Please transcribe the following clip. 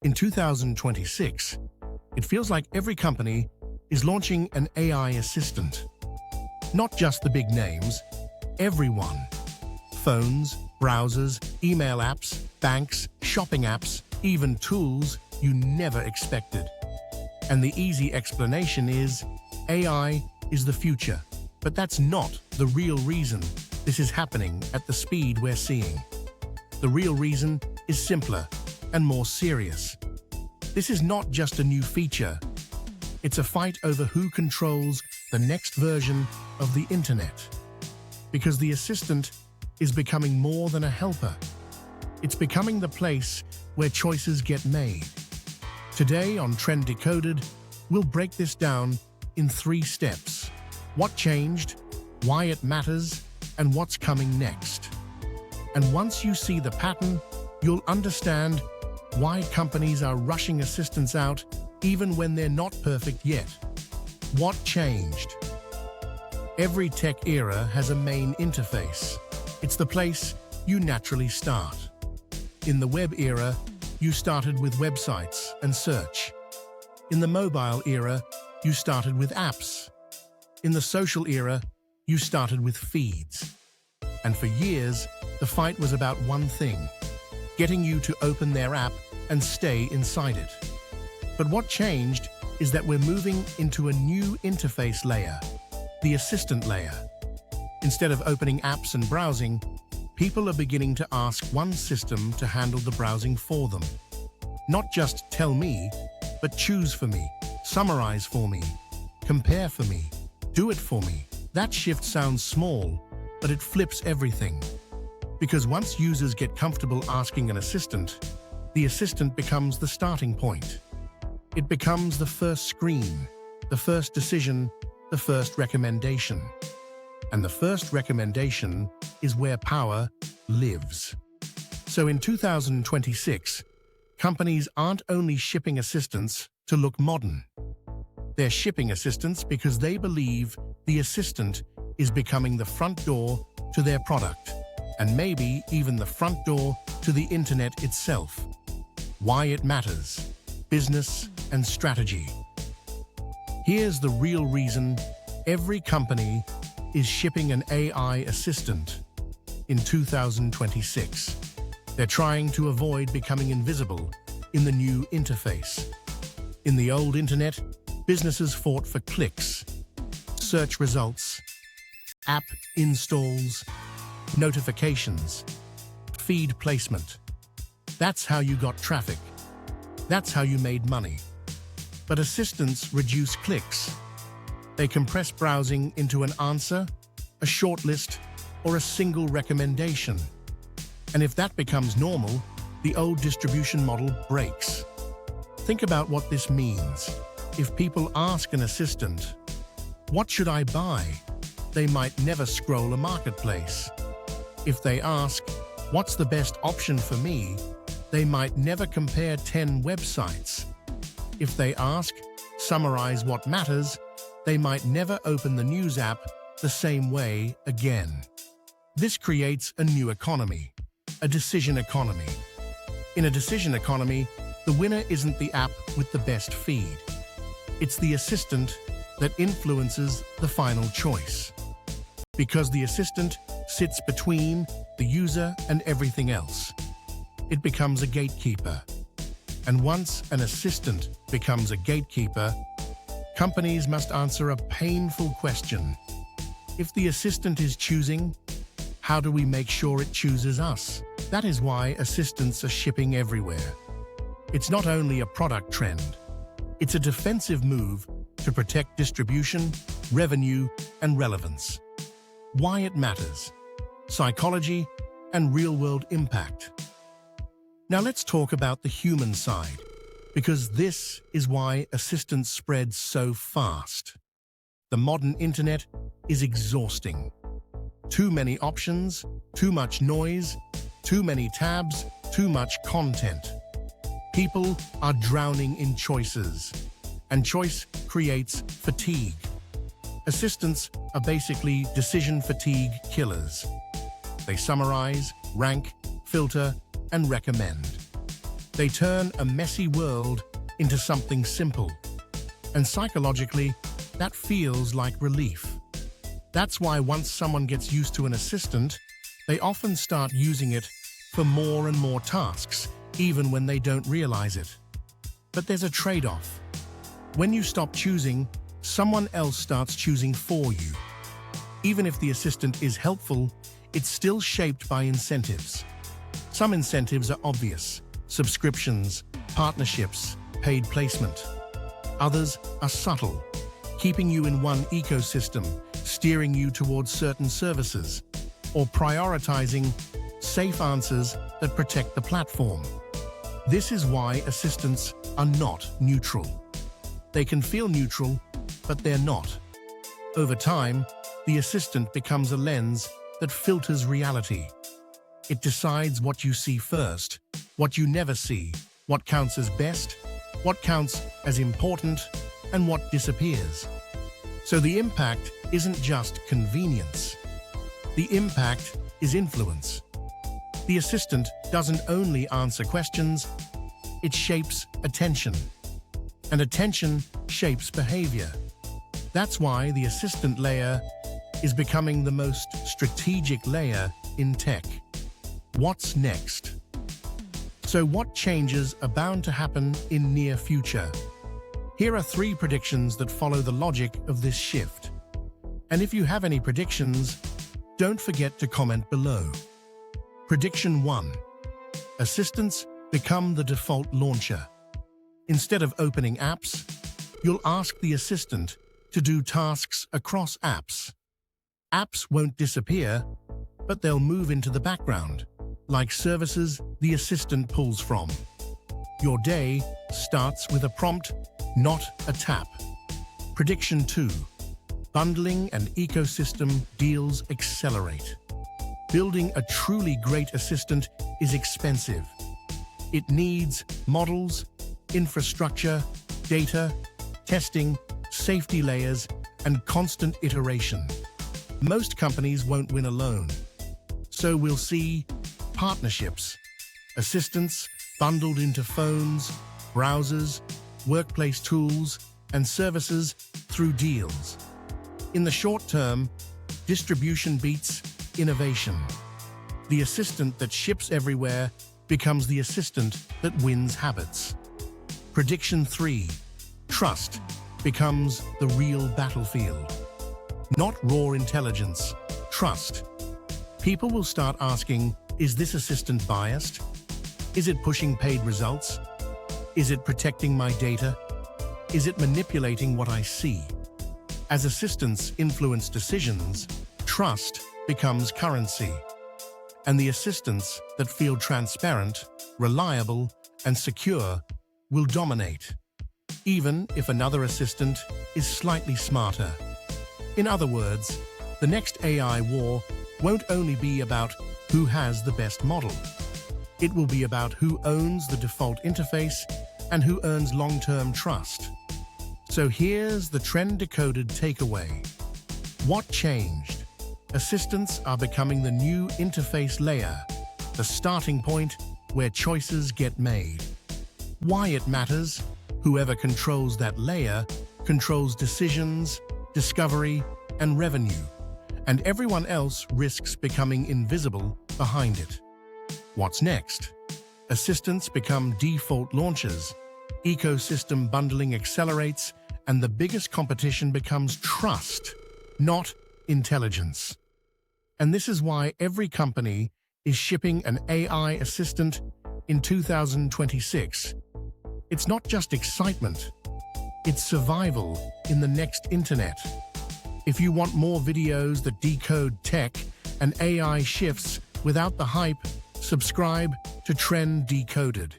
In 2026, it feels like every company is launching an AI assistant. Not just the big names, everyone. Phones, browsers, email apps, banks, shopping apps, even tools you never expected. And the easy explanation is AI is the future. But that's not the real reason this is happening at the speed we're seeing. The real reason is simpler and more serious. This is not just a new feature. It's a fight over who controls the next version of the internet. Because the assistant is becoming more than a helper. It's becoming the place where choices get made. Today on TrendDecoded, we'll break this down in 3 steps. What changed, why it matters, and what's coming next. And once you see the pattern, you'll understand why companies are rushing assistants out even when they're not perfect yet. What changed? Every tech era has a main interface. It's the place you naturally start. In the web era, you started with websites and search. In the mobile era, you started with apps. In the social era, you started with feeds. And for years, the fight was about one thing: getting you to open their app and stay inside it. But what changed is that we're moving into a new interface layer, the assistant layer. Instead of opening apps and browsing, people are beginning to ask one system to handle the browsing for them. Not just tell me, but choose for me, summarize for me, compare for me, do it for me. That shift sounds small, but it flips everything. Because once users get comfortable asking an assistant, the assistant becomes the starting point. It becomes the first screen, the first decision, the first recommendation. And the first recommendation is where power lives. So in 2026, companies aren't only shipping assistants to look modern. They're shipping assistants because they believe the assistant is becoming the front door to their product, and maybe even the front door to the internet itself. Why it matters: business and strategy. Here's the real reason every company is shipping an AI assistant in 2026. They're trying to avoid becoming invisible in the new interface. In the old internet, businesses fought for clicks, search results, app installs, notifications, feed placement. That's how you got traffic. That's how you made money. But assistants reduce clicks. They compress browsing into an answer, a shortlist, or a single recommendation. And if that becomes normal, the old distribution model breaks. Think about what this means. If people ask an assistant, "What should I buy?" they might never scroll a marketplace. If they ask, "What's the best option for me?" they might never compare 10 websites. If they ask, "Summarize what matters," they might never open the news app the same way again. This creates a new economy, a decision economy. In a decision economy, the winner isn't the app with the best feed. It's the assistant that influences the final choice. Because the assistant sits between the user and everything else. It becomes a gatekeeper. And once an assistant becomes a gatekeeper, companies must answer a painful question. If the assistant is choosing, how do we make sure it chooses us? That is why assistants are shipping everywhere. It's not only a product trend. It's a defensive move to protect distribution, revenue, and relevance. Why it matters: psychology and real-world impact. Now let's talk about the human side, because this is why assistants spread so fast. The modern internet is exhausting. Too many options, too much noise, too many tabs, too much content. People are drowning in choices, and choice creates fatigue. Assistants are basically decision fatigue killers. They summarize, rank, filter, and recommend. They turn a messy world into something simple. And psychologically, that feels like relief. That's why once someone gets used to an assistant, they often start using it for more and more tasks, even when they don't realize it. But there's a trade-off. When you stop choosing, someone else starts choosing for you. Even if the assistant is helpful, it's still shaped by incentives. Some incentives are obvious: subscriptions, partnerships, paid placement. Others are subtle, keeping you in one ecosystem, steering you towards certain services, or prioritizing safe answers that protect the platform. This is why assistants are not neutral. They can feel neutral, but they're not. Over time, the assistant becomes a lens that filters reality. It decides what you see first, what you never see, what counts as best, what counts as important, and what disappears. So the impact isn't just convenience. The impact is influence. The assistant doesn't only answer questions, it shapes attention. And attention shapes behavior. That's why the assistant layer is becoming the most strategic layer in tech. What's next? So what changes are bound to happen in near future? Here are 3 predictions that follow the logic of this shift. And if you have any predictions, don't forget to comment below. Prediction 1. Assistants become the default launcher. Instead of opening apps, you'll ask the assistant to do tasks across apps. Apps won't disappear, but they'll move into the background, like services the assistant pulls from. Your day starts with a prompt, not a tap. Prediction 2. Bundling and ecosystem deals accelerate. Building a truly great assistant is expensive. It needs models, infrastructure, data, testing, safety layers, and constant iteration. Most companies won't win alone. So we'll see partnerships, assistants bundled into phones, browsers, workplace tools, and services through deals. In the short term, distribution beats innovation. The assistant that ships everywhere becomes the assistant that wins habits. Prediction 3. Trust becomes the real battlefield. Not raw intelligence, trust. People will start asking, is this assistant biased? Is it pushing paid results? Is it protecting my data? Is it manipulating what I see? As assistants influence decisions, trust becomes currency. And the assistants that feel transparent, reliable, and secure will dominate, even if another assistant is slightly smarter. In other words, the next AI war won't only be about who has the best model. It will be about who owns the default interface and who earns long-term trust. So here's the TrendDecoded takeaway. What changed? Assistants are becoming the new interface layer, the starting point where choices get made. Why it matters? Whoever controls that layer controls decisions, discovery, and revenue, and everyone else risks becoming invisible behind it. What's next? Assistants become default launchers, ecosystem bundling accelerates, and the biggest competition becomes trust, not intelligence. And this is why every company is shipping an AI assistant in 2026. It's not just excitement, it's survival in the next internet. If you want more videos that decode tech and AI shifts without the hype, subscribe to TrendDecoded.